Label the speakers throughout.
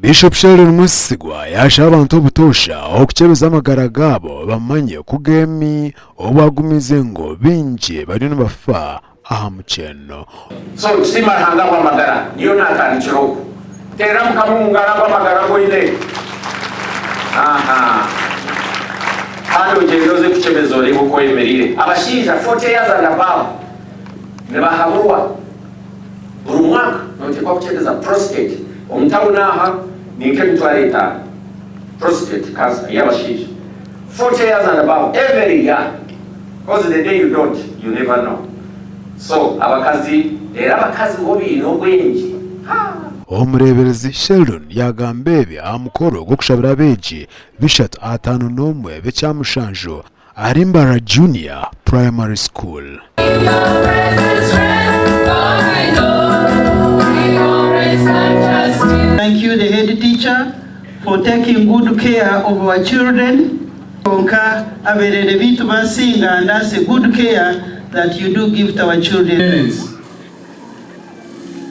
Speaker 1: Bishop Sheldon Mwesigwa yaashaba abantu obutoosha okwekyebeza amagara gaabo bamanye kugemi obwagumize ngo bingi bari nibafa aha mukyeno.
Speaker 2: So simaranga kw'amagara niyo natandikiroko tera mukamungala kw'amagara goine kandi ogendoze kukyebeza olebe uko yemerire abashinja 40 years and above ne bahabulwa buli mwaka notekwa kukyebeza prostate omutabo n'aha ninke emitwalo 5 prostate cancer y'abashinja 40 years and above every year, because the day you don't, you never know. So abakazi era abakazi ngo bino bwengi
Speaker 1: Omureeberezi Sheldon yagamba ebi aha mukoro gw'okushabira abeegi bishat 51 b'ekyamushanju ahari Mbarara Junior Primary School.
Speaker 3: Thank you, the head teacher, for taking good care of our children. Konka aberere bitu basinga, and that's a good care that you do give to our children.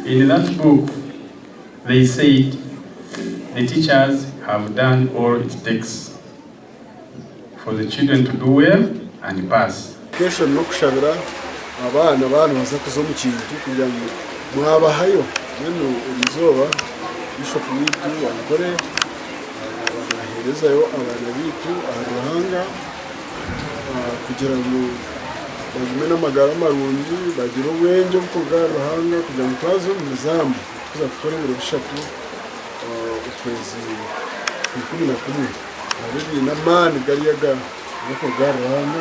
Speaker 4: In that book, they said the teachers have done all it takes for the children to do well and pass.
Speaker 5: Education no kushabira abana baza kuzo mu kintu kugira ngo mwabahayo neno ibizoba bishop witu bakore banaherezayo abana bitu aruhanga kugira ngo bagume n'amagara marungi bagira ubwenge bwo kugaruhanga kugira ngo twazo mu zamu kuza gukora ibiro bishatu ukwezi 11 ari na mani gariyaga bwo kugaruhanga.